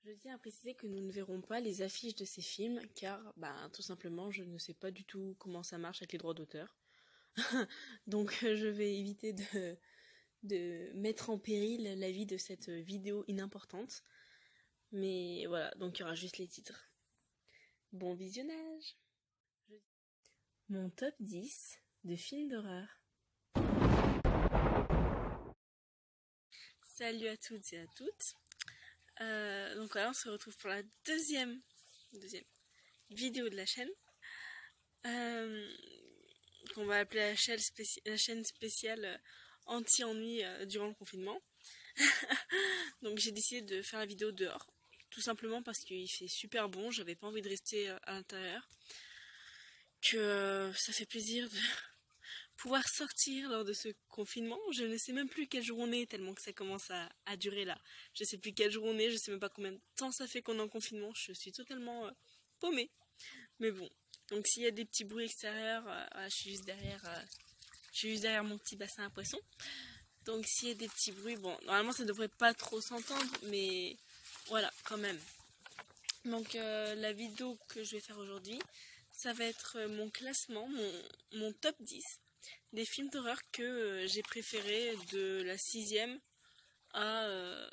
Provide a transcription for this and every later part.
Je tiens à préciser que nous ne verrons pas les affiches de ces films car, tout simplement, je ne sais pas du tout comment ça marche avec les droits d'auteur. Donc je vais éviter de mettre en péril la vie de cette vidéo inimportante. Mais voilà, donc il y aura juste les titres. Bon visionnage! Mon top 10 de films d'horreur. Salut à toutes et à toutes. Donc voilà, on se retrouve pour la deuxième vidéo de la chaîne. Qu'on va appeler la chaîne spéciale anti-ennui durant le confinement. Donc j'ai décidé de faire la vidéo dehors. Tout simplement parce qu'il fait super bon, j'avais pas envie de rester à l'intérieur. Que ça fait plaisir de pouvoir sortir lors de ce confinement. Je ne sais même plus quel jour on est, tellement que ça commence à durer là. Je sais plus quel jour on est, je sais même pas combien de temps ça fait qu'on est en confinement. Je suis totalement paumée. Mais bon, donc s'il y a des petits bruits extérieurs, je suis juste derrière mon petit bassin à poissons. Donc s'il y a des petits bruits, bon, normalement ça devrait pas trop s'entendre, mais voilà, quand même. Donc la vidéo que je vais faire aujourd'hui, ça va être mon classement, mon top 10 des films d'horreur que j'ai préférés de la 6e à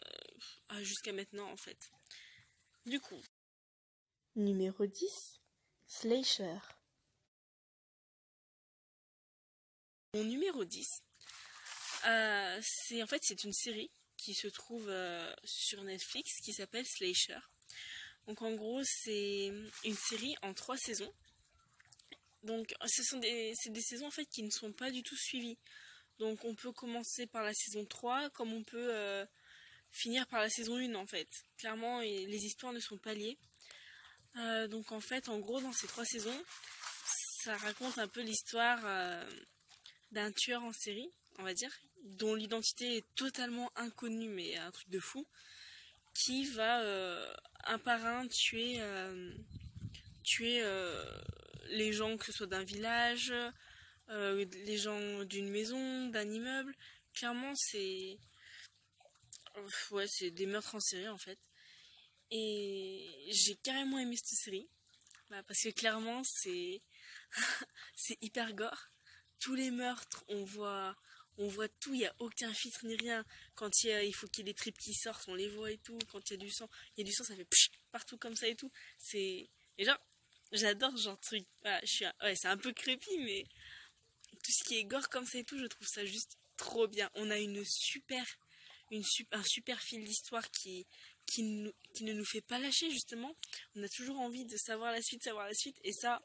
jusqu'à maintenant en fait. Du coup, numéro 10, Slasher. Mon numéro 10, c'est une série qui se trouve sur Netflix qui s'appelle Slasher. Donc en gros, c'est une série en 3 saisons. Donc c'est des saisons en fait qui ne sont pas du tout suivies. Donc on peut commencer par la saison 3 comme on peut finir par la saison 1 en fait. Clairement, les histoires ne sont pas liées. Donc en fait, en gros, dans ces 3 saisons, ça raconte un peu l'histoire d'un tueur en série, on va dire, dont l'identité est totalement inconnue, mais un truc de fou, qui va un par un tuer les gens, que ce soit d'un village, les gens d'une maison, d'un immeuble. Clairement, c'est des meurtres en série en fait. Et j'ai carrément aimé cette série, parce que clairement c'est c'est hyper gore. Tous les meurtres, on voit tout, il n'y a aucun filtre ni rien. Quand il faut qu'il y ait des tripes qui sortent, on les voit et tout. Quand il y a du sang, ça fait psh, partout comme ça et tout. Et genre, j'adore ce genre de truc. Voilà, c'est un peu creepy, mais tout ce qui est gore comme ça et tout, je trouve ça juste trop bien. On a un super fil d'histoire qui ne nous fait pas lâcher justement. On a toujours envie de savoir la suite. Et ça,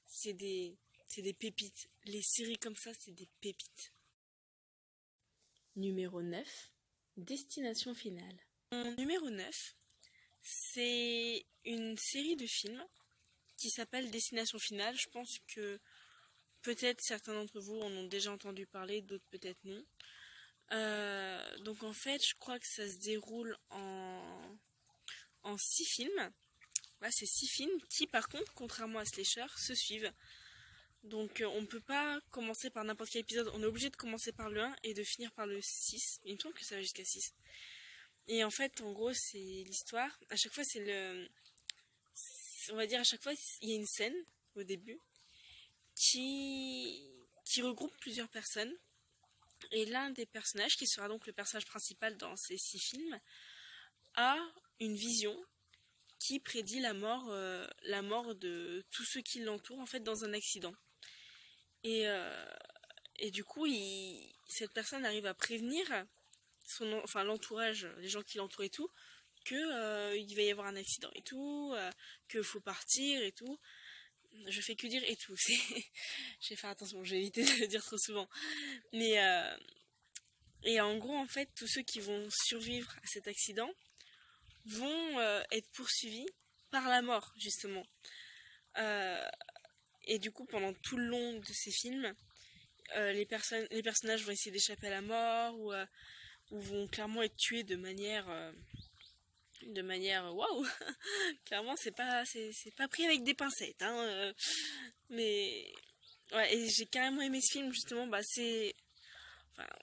c'est des pépites. Les séries comme ça, c'est des pépites. Numéro 9, Destination Finale. Mon numéro 9, c'est une série de films qui s'appelle Destination Finale. Je pense que peut-être certains d'entre vous en ont déjà entendu parler, d'autres peut-être non. Donc en fait, je crois que ça se déroule en 6 films. C'est 6 films qui, par contre, contrairement à Slasher, se suivent. Donc on ne peut pas commencer par n'importe quel épisode, on est obligé de commencer par le 1 et de finir par le 6. Il me semble que ça va jusqu'à 6. Et en fait, en gros, c'est l'histoire. À chaque fois, on va dire, à chaque fois, il y a une scène au début qui regroupe plusieurs personnes. Et l'un des personnages, qui sera donc le personnage principal dans ces 6 films, a une vision qui prédit la mort de tous ceux qui l'entourent en fait dans un accident. Et du coup, cette personne arrive à prévenir l'entourage, les gens qui l'entourent et tout, que il va y avoir un accident et tout, que faut partir et tout. Je fais que dire et tout. Je vais faire attention, je vais éviter de le dire trop souvent. Mais et en gros, en fait, tous ceux qui vont survivre à cet accident vont être poursuivis par la mort, justement. Et du coup, pendant tout le long de ces films, les personnages vont essayer d'échapper à la mort ou vont clairement être tués de manière waouh. Clairement, c'est pas pris avec des pincettes, hein. Mais ouais, et j'ai carrément aimé ce film justement.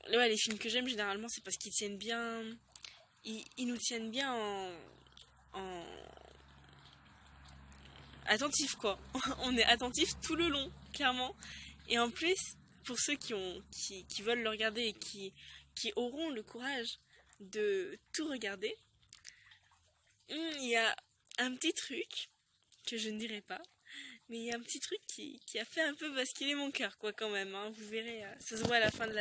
Les films que j'aime généralement, c'est parce qu'ils tiennent bien, ils nous tiennent bien en attentif quoi. On est attentif tout le long, clairement. Et en plus, pour ceux qui veulent le regarder et qui auront le courage de tout regarder, il y a un petit truc que je ne dirai pas, mais il y a un petit truc qui a fait un peu basculer mon cœur, quoi, quand même. Hein. Vous verrez, ça se voit à la fin de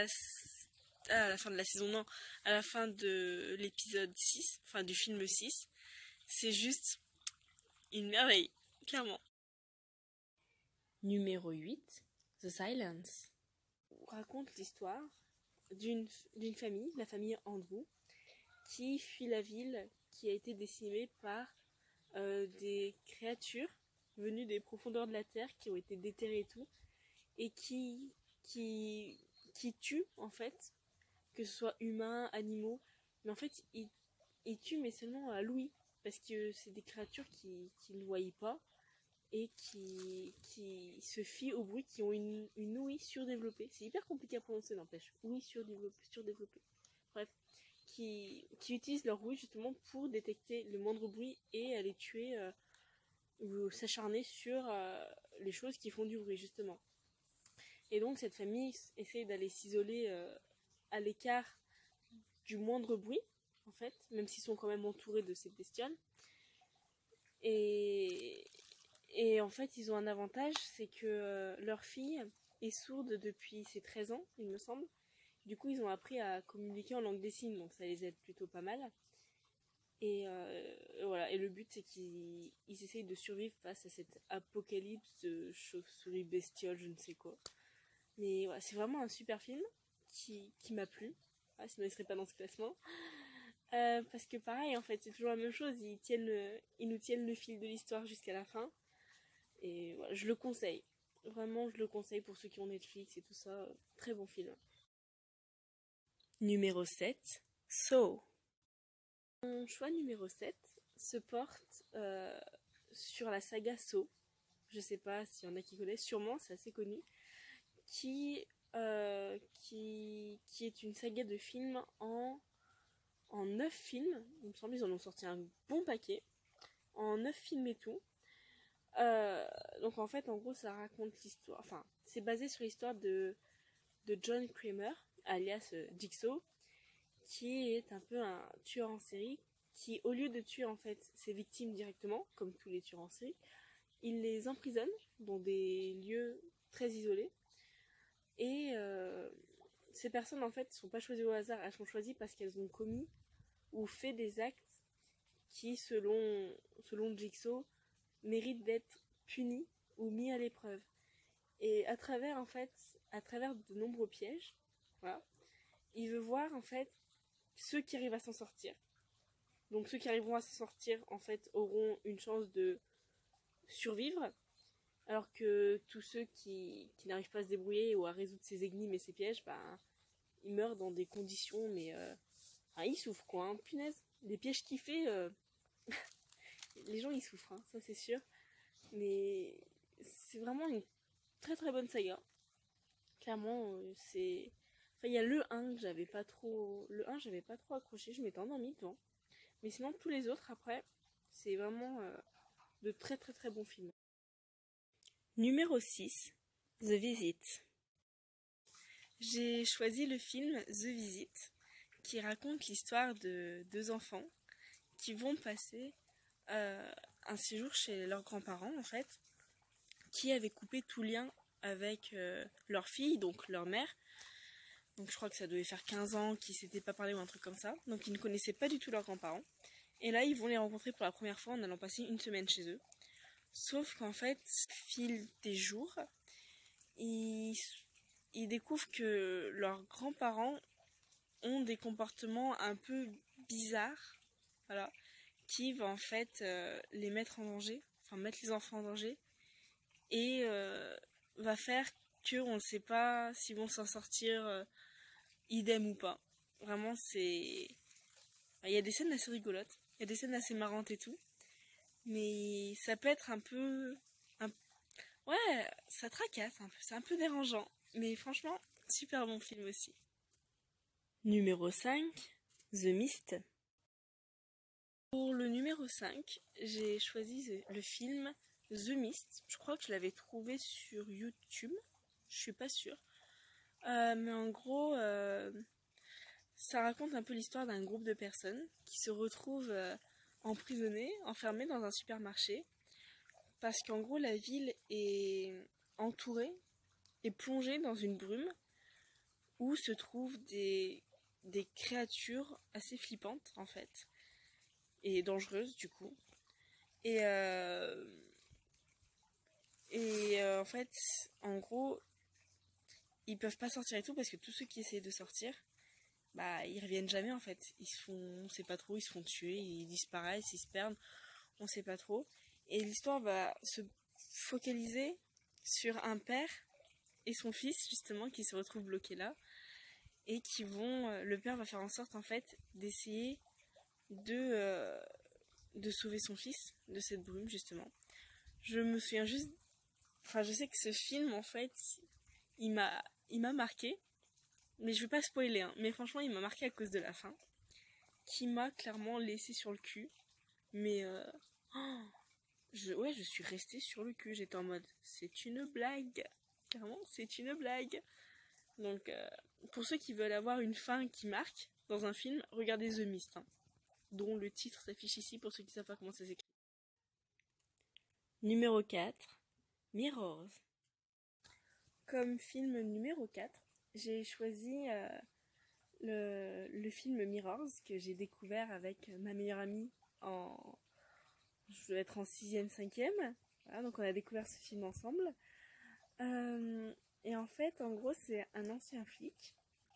à la fin de la saison, non, à la fin de l'épisode 6, enfin du film 6. C'est juste une merveille, clairement. Numéro 8, The Silence. On raconte l'histoire d'une famille, la famille Andrew, qui fuit la ville qui a été décimée par des créatures venues des profondeurs de la terre qui ont été déterrées et tout, et qui tuent en fait, que ce soit humains, animaux, mais en fait ils tuent mais seulement à l'ouïe, parce que c'est des créatures qui ne voient pas et qui se fient au bruit, qui ont une ouïe surdéveloppée. C'est hyper compliqué à prononcer, n'empêche. Ouïe surdéveloppée. Bref, qui utilisent leur ouïe justement pour détecter le moindre bruit et aller tuer ou s'acharner sur les choses qui font du bruit, justement. Et donc cette famille essaie d'aller s'isoler à l'écart du moindre bruit, en fait, même s'ils sont quand même entourés de ces bestioles. Et en fait, ils ont un avantage, c'est que leur fille est sourde depuis ses 13 ans, il me semble. Du coup, ils ont appris à communiquer en langue des signes, donc ça les aide plutôt pas mal. Et voilà, et le but, c'est qu'ils essayent de survivre face à cette apocalypse de chauves-souris bestioles, je ne sais quoi. Mais voilà, c'est vraiment un super film qui m'a plu. Ah, sinon, il serait pas dans ce classement. Parce que pareil, en fait, c'est toujours la même chose. Ils nous tiennent le fil de l'histoire jusqu'à la fin. Et voilà, je le conseille. Vraiment, je le conseille pour ceux qui ont Netflix et tout ça. Très bon film. Numéro 7, Saw. Mon choix numéro 7 se porte sur la saga Saw. Je sais pas s'il y en a qui connaissent, sûrement, c'est assez connu. Qui est une saga de films en 9 films. Il me semble qu'ils en ont sorti un bon paquet. En 9 films et tout. Donc en fait, en gros, ça raconte l'histoire. Enfin, c'est basé sur l'histoire de John Kramer, alias Jigsaw, qui est un peu un tueur en série qui, au lieu de tuer en fait ses victimes directement, comme tous les tueurs en série, il les emprisonne dans des lieux très isolés. Et ces personnes en fait sont pas choisies au hasard, elles sont choisies parce qu'elles ont commis ou fait des actes qui, selon Jigsaw, méritent d'être punis ou mis à l'épreuve. Et à travers de nombreux pièges, voilà, il veut voir en fait ceux qui arrivent à s'en sortir. Donc ceux qui arriveront à s'en sortir en fait auront une chance de survivre, alors que tous ceux qui n'arrivent pas à se débrouiller ou à résoudre ces énigmes et ces pièges, ils meurent dans des conditions, mais ils souffrent quoi, hein, punaise. Les pièges qu'il fait, les gens ils souffrent, hein, ça c'est sûr. Mais c'est vraiment une très très bonne saga. Clairement, c'est... Enfin, il y a le 1 que j'avais pas trop... Le 1, j'avais pas trop accroché, je m'étais endormie devant. Mais sinon, tous les autres, après, c'est vraiment de très très très bons films. Numéro 6, The Visit. J'ai choisi le film The Visit, qui raconte l'histoire de deux enfants qui vont passer un séjour chez leurs grands-parents, en fait, qui avaient coupé tout lien avec leur fille, donc leur mère. Donc je crois que ça devait faire 15 ans qu'ils s'étaient pas parlé ou un truc comme ça. Donc ils ne connaissaient pas du tout leurs grands-parents. Et là, ils vont les rencontrer pour la première fois en allant passer une semaine chez eux. Sauf qu'en fait, au fil des jours, ils découvrent que leurs grands-parents ont des comportements un peu bizarres, voilà, qui va en fait les mettre en danger, enfin mettre les enfants en danger, et va faire qu'on ne sait pas s'ils vont s'en sortir idem ou pas. Vraiment, c'est... Il y a des scènes assez rigolotes, il y a des scènes assez marrantes et tout, mais ça peut être un peu... Ouais, ça tracasse un peu, c'est un peu dérangeant, mais franchement, super bon film aussi. Numéro 5, The Mist. Pour le numéro 5, j'ai choisi le film The Mist. Je crois que je l'avais trouvé sur YouTube. Je suis pas sûre. Mais en gros, ça raconte un peu l'histoire d'un groupe de personnes qui se retrouvent emprisonnées, enfermées dans un supermarché. Parce qu'en gros, la ville est entourée et plongée dans une brume où se trouvent des créatures assez flippantes en fait. Et dangereuses du coup. Et, en fait, en gros, ils peuvent pas sortir et tout parce que tous ceux qui essayent de sortir, bah ils reviennent jamais en fait. On sait pas trop, ils se font tuer, ils disparaissent, ils se perdent, on sait pas trop. Et l'histoire va se focaliser sur un père et son fils justement qui se retrouvent bloqués là et qui vont, le père va faire en sorte en fait d'essayer de sauver son fils de cette brume justement. Je me souviens juste, enfin je sais que ce film en fait il m'a marqué, mais je vais pas spoiler hein, mais franchement il m'a marqué à cause de la fin qui m'a clairement laissé sur le cul, mais je suis restée sur le cul, j'étais en mode c'est une blague, clairement c'est une blague. Donc pour ceux qui veulent avoir une fin qui marque dans un film, regardez The Mist hein, dont le titre s'affiche ici pour ceux qui savent pas comment ça s'écrit. Numéro 4, Mirrors. Comme film numéro 4, j'ai choisi le film Mirrors que j'ai découvert avec ma meilleure amie je dois être en 6e, 5e. Voilà, donc on a découvert ce film ensemble. Et en fait, en gros, c'est un ancien flic.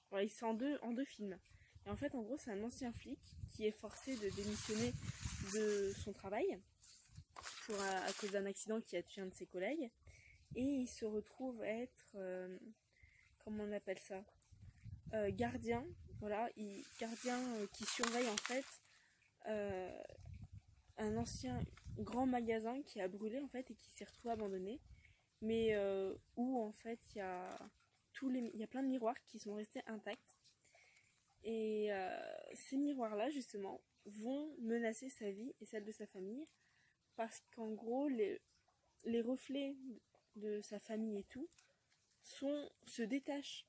Voilà, ils sont en deux films. Et en fait, en gros, c'est un ancien flic qui est forcé de démissionner de son travail à cause d'un accident qui a tué un de ses collègues. Et il se retrouve être, comment on appelle ça, gardien. Voilà, gardien qui surveille en fait un ancien grand magasin qui a brûlé en fait et qui s'est retrouvé abandonné. Mais où en fait il y a plein de miroirs qui sont restés intacts. Et ces miroirs-là, justement, vont menacer sa vie et celle de sa famille. Parce qu'en gros, les reflets de sa famille et tout se détachent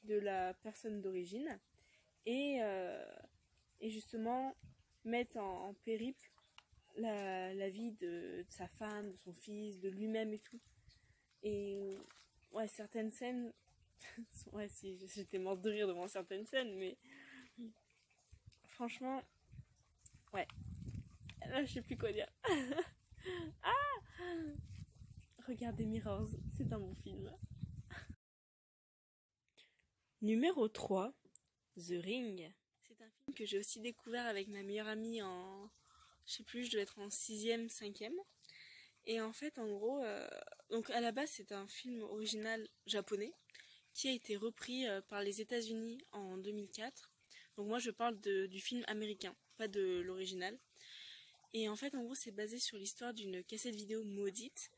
de la personne d'origine et justement mettent en périple la vie de sa femme, de son fils, de lui-même et tout. Et ouais, certaines scènes... ouais, si, j'étais morte de rire devant certaines scènes, mais... Franchement... Ouais. Là, je sais plus quoi dire. Regardez Mirrors, c'est un bon film. Numéro 3, The Ring. C'est un film que j'ai aussi découvert avec ma meilleure amie en... Je sais plus, je devais être en 6e, 5e. Et en fait, en gros... donc à la base, c'est un film original japonais qui a été repris par les États-Unis en 2004. Donc moi, je parle du film américain, pas de l'original. Et en fait, en gros, c'est basé sur l'histoire d'une cassette vidéo maudite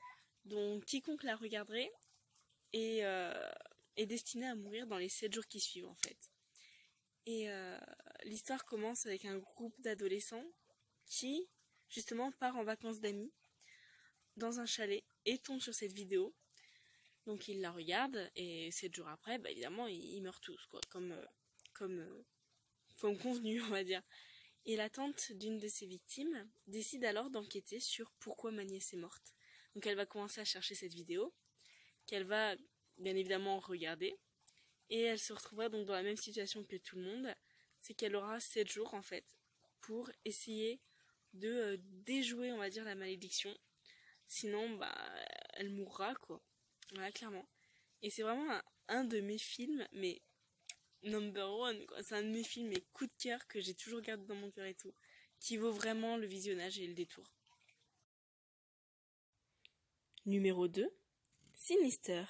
dont quiconque la regarderait est destiné à mourir dans les 7 jours qui suivent, en fait. Et l'histoire commence avec un groupe d'adolescents qui, justement, part en vacances d'amis dans un chalet et tombe sur cette vidéo. Donc ils la regardent et 7 jours après, bah, évidemment, ils meurent tous, quoi, comme convenu, on va dire. Et la tante d'une de ses victimes décide alors d'enquêter sur pourquoi ma nièce est morte. Donc elle va commencer à chercher cette vidéo, qu'elle va bien évidemment regarder, et elle se retrouvera donc dans la même situation que tout le monde, c'est qu'elle aura 7 jours en fait, pour essayer de déjouer, on va dire, la malédiction. Sinon, bah, elle mourra, quoi. Voilà, clairement. Et c'est vraiment un de mes films, mais number one, quoi. C'est un de mes films, mes coups de cœur que j'ai toujours gardé dans mon cœur et tout, qui vaut vraiment le visionnage et le détour. Numéro 2, Sinister.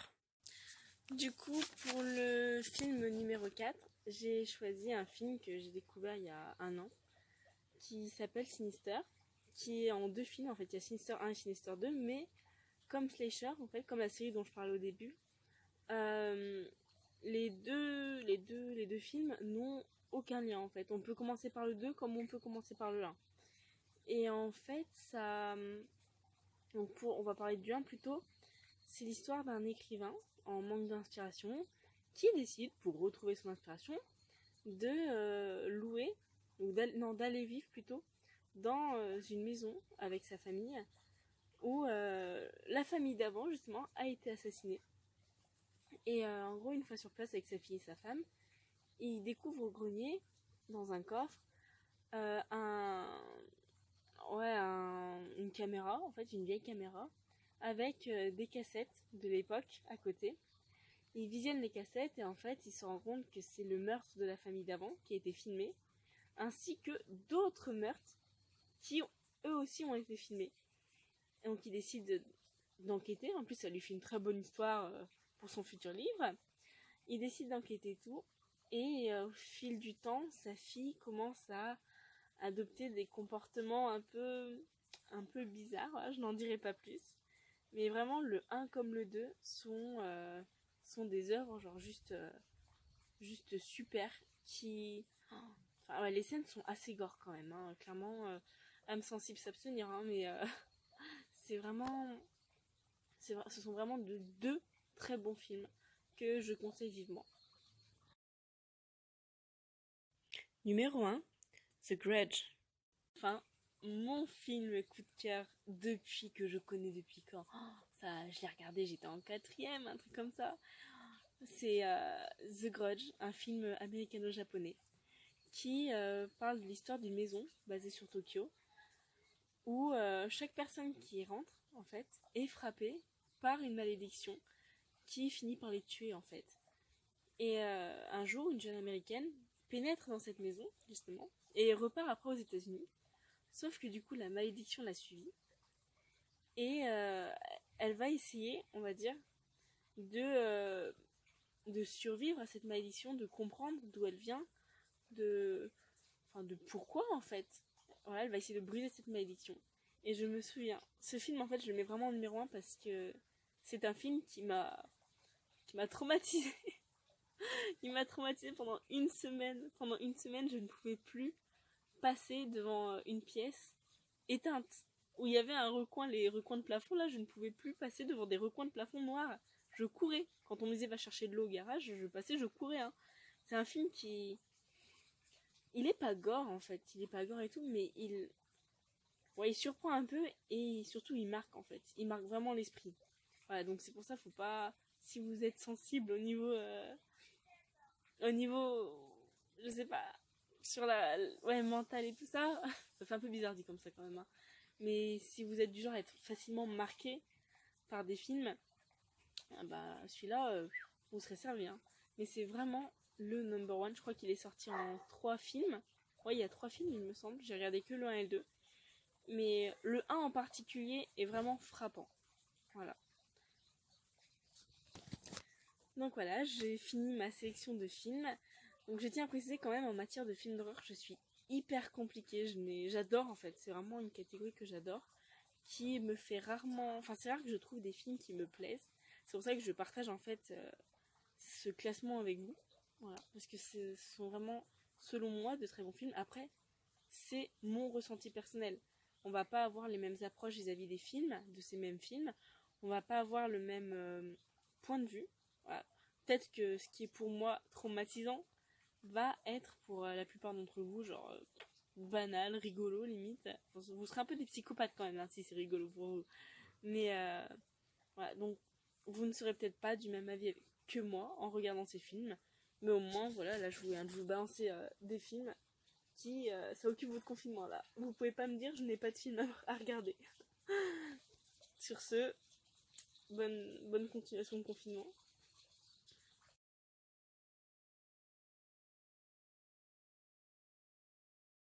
Du coup, pour le film numéro 4, j'ai choisi un film que j'ai découvert il y a 1 an, qui s'appelle Sinister, qui est en 2 films, en fait, il y a Sinister 1 et Sinister 2, mais comme Slasher, en fait, comme la série dont je parlais au début, les deux films n'ont aucun lien, en fait. On peut commencer par le 2 comme on peut commencer par le 1. Et en fait, Donc on va parler du 1 plutôt. C'est l'histoire d'un écrivain en manque d'inspiration qui décide, pour retrouver son inspiration, de louer, ou d'aller vivre plutôt, dans une maison avec sa famille, où la famille d'avant, justement, a été assassinée. Et en gros, une fois sur place avec sa fille et sa femme, il découvre au grenier, dans un coffre, une caméra, en fait, une vieille caméra, avec des cassettes de l'époque à côté. Il visionne les cassettes et en fait, il se rend compte que c'est le meurtre de la famille d'avant qui a été filmé, ainsi que d'autres meurtres qui, eux aussi, ont été filmés. Et donc, il décide d'enquêter. En plus, ça lui fait une très bonne histoire pour son futur livre. Il décide d'enquêter et tout. Et au fil du temps, sa fille commence à adopter des comportements un peu bizarres. Voilà, je n'en dirai pas plus. Mais vraiment, le 1 comme le 2 sont des œuvres genre juste super qui... Enfin, ouais, les scènes sont assez gore quand même. Hein. Clairement, âme sensible s'abstenir. Hein, mais c'est vraiment... ce sont vraiment deux très bons films que je conseille vivement. Numéro 1, The Grudge. Enfin, mon film coup de cœur depuis que je connais depuis quand. Ça, je l'ai regardé, j'étais en 4ème, un truc comme ça. C'est The Grudge, un film américano-japonais qui parle de l'histoire d'une maison basée sur Tokyo où chaque personne qui y rentre, en fait, est frappée par une malédiction qui finit par les tuer, en fait. Et un jour, une jeune américaine pénètre dans cette maison, justement, et repart après aux États-Unis. Sauf que du coup, la malédiction l'a suivie. Et elle va essayer, on va dire, de survivre à cette malédiction, de comprendre d'où elle vient, de pourquoi en fait. Voilà, elle va essayer de briser cette malédiction. Et je me souviens, ce film en fait, je le mets vraiment en numéro 1 parce que c'est un film qui m'a traumatisée. Il m'a traumatisée pendant une semaine. Pendant une semaine, je ne pouvais plus passer devant une pièce éteinte où il y avait un recoin, les recoins de plafond. Là, je ne pouvais plus passer devant des recoins de plafond noirs. Je courais. Quand on me disait va chercher de l'eau au garage, je passais, je courais. Hein. C'est un film qui... Il est pas gore en fait. Il est pas gore et tout, mais il surprend un peu et surtout il marque en fait. Il marque vraiment l'esprit. Voilà, donc c'est pour ça, faut pas... Si vous êtes sensible au niveau, je sais pas, sur la mental et tout ça, ça fait un peu bizarre dit comme ça quand même. Hein. Mais si vous êtes du genre à être facilement marqué par des films, bah celui-là, vous serez servi. Hein. Mais c'est vraiment le number one. Je crois qu'il est sorti en 3 films. Ouais, il y a 3 films, il me semble. J'ai regardé que le 1 et le 2. Mais le 1 en particulier est vraiment frappant. Voilà. Donc voilà, j'ai fini ma sélection de films. Donc je tiens à préciser quand même en matière de films d'horreur, je suis hyper compliquée. J'adore en fait, c'est vraiment une catégorie que j'adore, qui me fait rarement... Enfin c'est rare que je trouve des films qui me plaisent. C'est pour ça que je partage en fait ce classement avec vous. Voilà, parce que ce sont vraiment, selon moi, de très bons films. Après, c'est mon ressenti personnel. On va pas avoir les mêmes approches vis-à-vis des films, de ces mêmes films. On va pas avoir le même point de vue. Voilà. Peut-être que ce qui est pour moi traumatisant va être pour la plupart d'entre vous, genre banal, rigolo limite. Vous serez un peu des psychopathes quand même, hein, si c'est rigolo pour vous. Mais voilà, donc vous ne serez peut-être pas du même avis que moi en regardant ces films. Mais au moins, voilà, là je viens de vous balancer des films qui ça occupe votre confinement là. Vous pouvez pas me dire je n'ai pas de film à regarder. Sur ce, bonne continuation de confinement.